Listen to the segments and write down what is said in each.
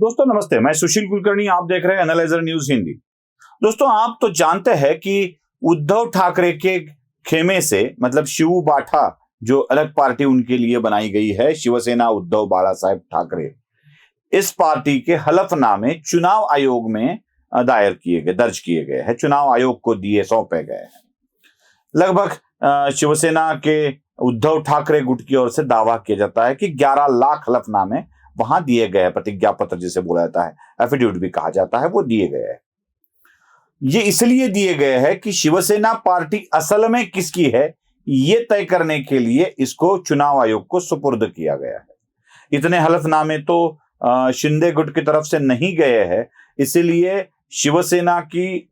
दोस्तों नमस्ते, मैं सुशील कुलकर्णी, आप देख रहे हैं एनालाइजर न्यूज हिंदी। दोस्तों आप तो जानते हैं कि उद्धव ठाकरे के खेमे से मतलब शिव बाठा जो अलग पार्टी उनके लिए बनाई गई है, शिवसेना उद्धव बाला साहेब ठाकरे, इस पार्टी के हलफनामे चुनाव आयोग में दर्ज किए गए हैं, चुनाव आयोग को सौंपे गए हैं। लगभग शिवसेना के उद्धव ठाकरे गुट की ओर से दावा किया जाता है कि 11 लाख हलफनामे वहां दिए गए हैं, प्रतिज्ञा पत्र जिसे बोला जाता है, एफिडेविट भी कहा जाता है, वो दिए गए हैं। ये इसलिए दिए गए हैं कि शिवसेना पार्टी असल में किसकी है ये तय करने के लिए इसको चुनाव आयोग को सुपुर्द किया गया है। इतने हलफनामे तो शिंदे गुट की तरफ से नहीं गए हैं, इसीलिए शिवसेना की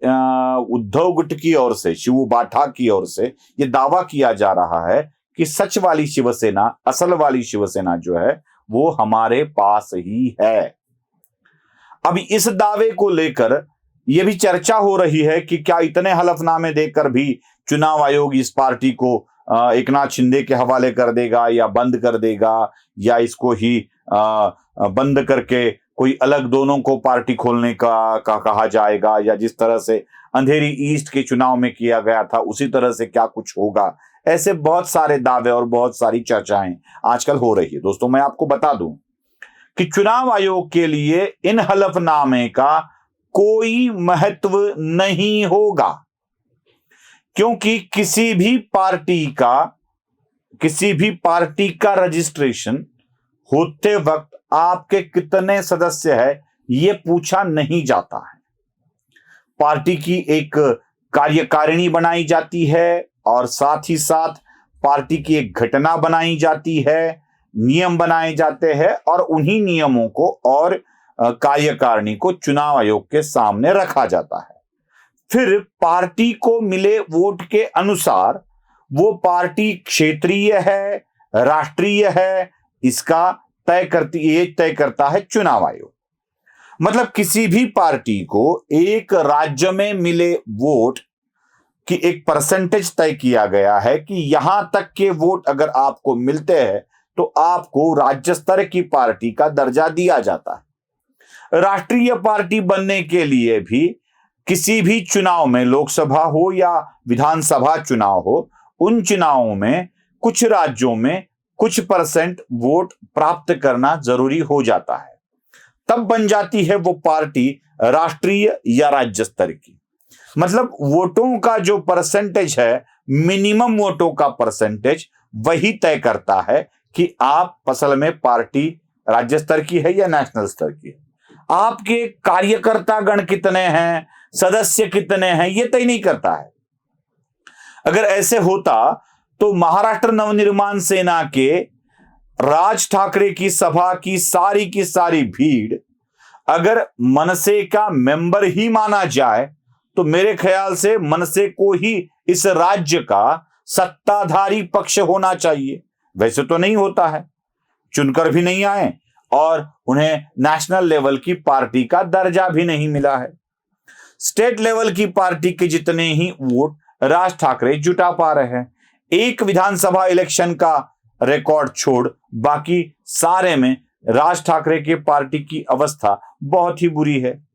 उद्धव गुट की ओर से, शिव बाठा की ओर से ये दावा किया जा रहा है कि सच वाली शिवसेना, असल वाली शिवसेना जो है वो हमारे पास ही है। अब इस दावे को लेकर यह भी चर्चा हो रही है कि क्या इतने हलफनामे देकर भी चुनाव आयोग इस पार्टी को एकनाथ शिंदे के हवाले कर देगा या बंद कर देगा, या इसको ही बंद करके कोई अलग दोनों को पार्टी खोलने का कहा जाएगा, या जिस तरह से अंधेरी ईस्ट के चुनाव में किया गया था उसी तरह से क्या कुछ होगा। ऐसे बहुत सारे दावे और बहुत सारी चर्चाएं आजकल हो रही है। दोस्तों मैं आपको बता दूं कि चुनाव आयोग के लिए इन हलफनामे का कोई महत्व नहीं होगा, क्योंकि किसी भी पार्टी का रजिस्ट्रेशन होते वक्त आपके कितने सदस्य है ये पूछा नहीं जाता है। पार्टी की एक कार्यकारिणी बनाई जाती है और साथ ही साथ पार्टी की एक घटना बनाई जाती है, नियम बनाए जाते हैं और उन्हीं नियमों को और कार्यकारिणी को चुनाव आयोग के सामने रखा जाता है। फिर पार्टी को मिले वोट के अनुसार वो पार्टी क्षेत्रीय है, राष्ट्रीय है, इसका तय करता है चुनाव आयोग। मतलब किसी भी पार्टी को एक राज्य में मिले वोट कि एक परसेंटेज तय किया गया है कि यहां तक के वोट अगर आपको मिलते हैं तो आपको राज्य स्तर की पार्टी का दर्जा दिया जाता है। राष्ट्रीय पार्टी बनने के लिए भी किसी भी चुनाव में, लोकसभा हो या विधानसभा चुनाव हो, उन चुनावों में कुछ राज्यों में कुछ परसेंट वोट प्राप्त करना जरूरी हो जाता है, तब बन जाती है वो पार्टी राष्ट्रीय या राज्य स्तर की। मतलब वोटों का जो परसेंटेज है, मिनिमम वोटों का परसेंटेज, वही तय करता है कि आप असल में पार्टी राज्य स्तर की है या नेशनल स्तर की है। आपके कार्यकर्ता गण कितने हैं, सदस्य कितने हैं, ये तय नहीं करता है। अगर ऐसे होता तो महाराष्ट्र नवनिर्माण सेना के राज ठाकरे की सभा की सारी भीड़ अगर मनसे का मेंबर ही माना जाए तो मेरे ख्याल से मनसे को ही इस राज्य का सत्ताधारी पक्ष होना चाहिए। वैसे तो नहीं होता है, चुनकर भी नहीं आए और उन्हें नेशनल लेवल की पार्टी का दर्जा भी नहीं मिला है। स्टेट लेवल की पार्टी के जितने ही वोट राज ठाकरे जुटा पा रहे हैं, एक विधानसभा इलेक्शन का रिकॉर्ड छोड़ बाकी सारे में राज ठाकरे के पार्टी की अवस्था बहुत ही बुरी है।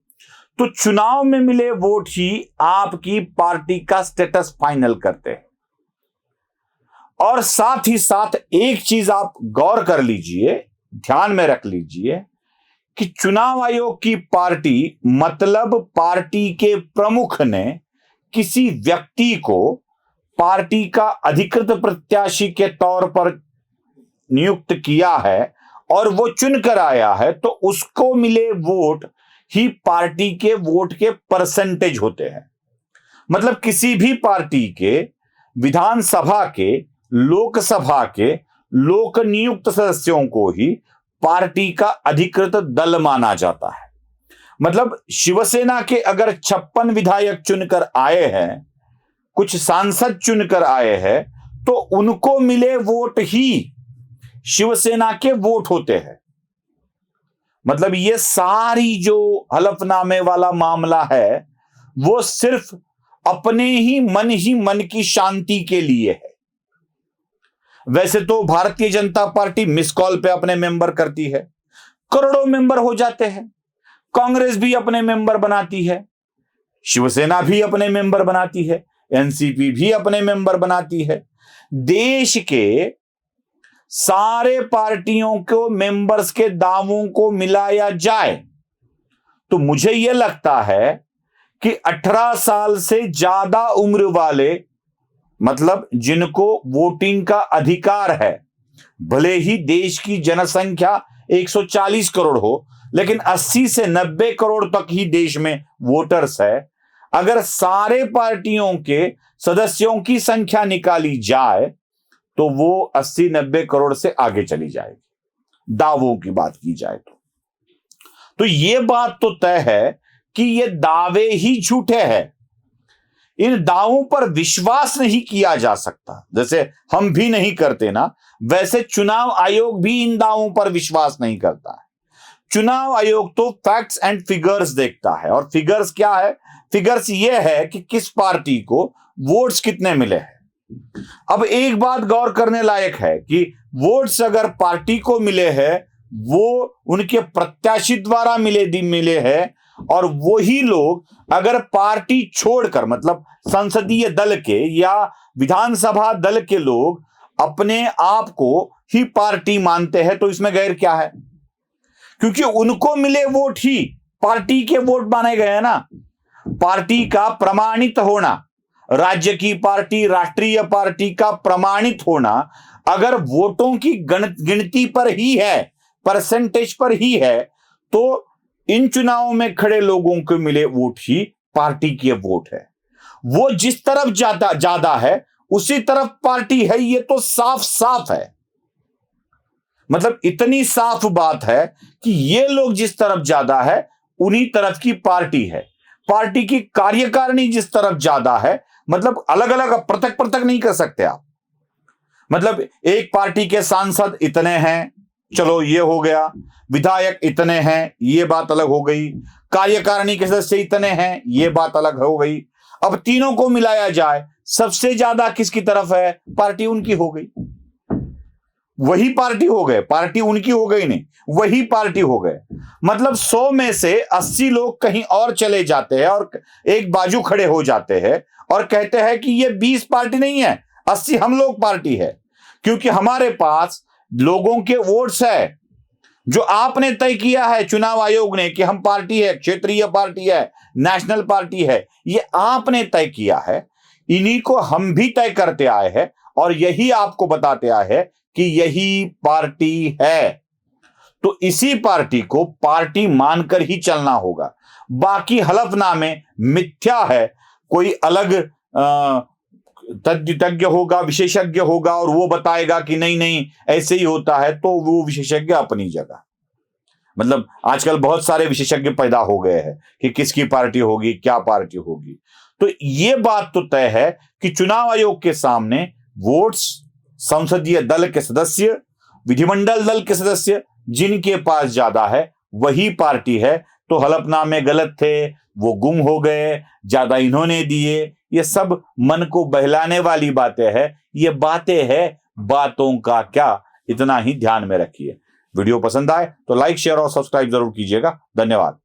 तो चुनाव में मिले वोट ही आपकी पार्टी का स्टेटस फाइनल करते हैं। और साथ ही साथ एक चीज आप गौर कर लीजिए, ध्यान में रख लीजिए कि चुनाव आयोग की पार्टी मतलब पार्टी के प्रमुख ने किसी व्यक्ति को पार्टी का अधिकृत प्रत्याशी के तौर पर नियुक्त किया है और वो चुनकर आया है, तो उसको मिले वोट ही पार्टी के वोट के परसेंटेज होते हैं। मतलब किसी भी पार्टी के विधानसभा के, लोकसभा के लोक नियुक्त सदस्यों को ही पार्टी का अधिकृत दल माना जाता है। मतलब शिवसेना के अगर 56 विधायक चुनकर आए हैं, कुछ सांसद चुनकर आए हैं, तो उनको मिले वोट ही शिवसेना के वोट होते हैं। मतलब ये सारी जो हलफनामे वाला मामला है वो सिर्फ अपने ही मन की शांति के लिए है। वैसे तो Bharatiya Janata party miss call पे अपने मेंबर करती है, करोड़ों मेंबर हो जाते हैं, कांग्रेस भी अपने मेंबर बनाती है, शिवसेना भी अपने मेंबर बनाती है, एनसीपी भी अपने मेंबर बनाती है। देश के सारे पार्टियों को मेंबर्स के दावों को मिलाया जाए तो मुझे यह लगता है कि 18 साल से ज्यादा उम्र वाले, मतलब जिनको वोटिंग का अधिकार है, भले ही देश की जनसंख्या 140 करोड़ हो, लेकिन 80 से 90 करोड़ तक ही देश में वोटर्स है। अगर सारे पार्टियों के सदस्यों की संख्या निकाली जाए तो वो 80-90 करोड़ से आगे चली जाएगी, दावों की बात की जाए तो ये बात तो तय है कि ये दावे ही झूठे हैं। इन दावों पर विश्वास नहीं किया जा सकता, जैसे हम भी नहीं करते ना, वैसे चुनाव आयोग भी इन दावों पर विश्वास नहीं करता है। चुनाव आयोग तो फैक्ट्स एंड फिगर्स देखता है, और फिगर्स क्या है? फिगर्स ये है कि किस पार्टी को वोट्स कितने मिले हैं। अब एक बात गौर करने लायक है कि वोट्स अगर पार्टी को मिले हैं वो उनके प्रत्याशी द्वारा मिले हैं, और वही लोग अगर पार्टी छोड़कर, मतलब संसदीय दल के या विधानसभा दल के लोग अपने आप को ही पार्टी मानते हैं, तो इसमें गैर क्या है? क्योंकि उनको मिले वोट ही पार्टी के वोट माने गए हैं ना। पार्टी का प्रमाणित होना, राज्य की पार्टी, राष्ट्रीय पार्टी का प्रमाणित होना अगर वोटों की गिनती पर ही है, परसेंटेज पर ही है, तो इन चुनावों में खड़े लोगों को मिले वोट ही पार्टी के वोट है। वो जिस तरफ ज्यादा है उसी तरफ पार्टी है, ये तो साफ साफ है। मतलब इतनी साफ बात है कि ये लोग जिस तरफ ज्यादा है उन्हीं तरफ की पार्टी है। पार्टी की कार्यकारिणी जिस तरफ ज्यादा है, मतलब अलग अलग पृथक पृथक नहीं कर सकते आप। मतलब एक पार्टी के सांसद इतने हैं, चलो ये हो गया, विधायक इतने हैं, ये बात अलग हो गई, कार्यकारिणी के सदस्य इतने हैं, ये बात अलग हो गई। अब तीनों को मिलाया जाए, सबसे ज्यादा किसकी तरफ है? पार्टी उनकी हो गई, वही पार्टी हो गए, पार्टी उनकी हो गई नहीं, वही पार्टी हो गए। मतलब 100 में से 80 लोग कहीं और चले जाते हैं और एक बाजू खड़े हो जाते हैं और कहते हैं कि ये 20 पार्टी नहीं है, 80 हम लोग पार्टी है, क्योंकि हमारे पास लोगों के वोट्स है जो आपने तय किया है, चुनाव आयोग ने, कि हम पार्टी है, क्षेत्रीय पार्टी है, नेशनल पार्टी है, ये आपने तय किया है। इन्हीं को हम भी तय करते आए हैं और यही आपको बताते आए हैं कि यही पार्टी है। तो इसी पार्टी को पार्टी मानकर ही चलना होगा। बाकी हलफनामे मिथ्या है, कोई अलग तज्ञ होगा, विशेषज्ञ होगा और वो बताएगा कि नहीं नहीं ऐसे ही होता है, तो वो विशेषज्ञ अपनी जगह। मतलब आजकल बहुत सारे विशेषज्ञ पैदा हो गए हैं कि किसकी पार्टी होगी, क्या पार्टी होगी। तो ये बात तो तय है कि चुनाव आयोग के सामने वोट्स संसदीय दल के सदस्य, विधिमंडल दल के सदस्य जिनके पास ज्यादा है वही पार्टी है। तो हलफनामे गलत थे, वो गुम हो गए, ज्यादा इन्होंने दिए, ये सब मन को बहलाने वाली बातें हैं। ये बातें हैं, बातों का क्या, इतना ही ध्यान में रखिए। वीडियो पसंद आए तो लाइक, शेयर और सब्सक्राइब जरूर कीजिएगा। धन्यवाद।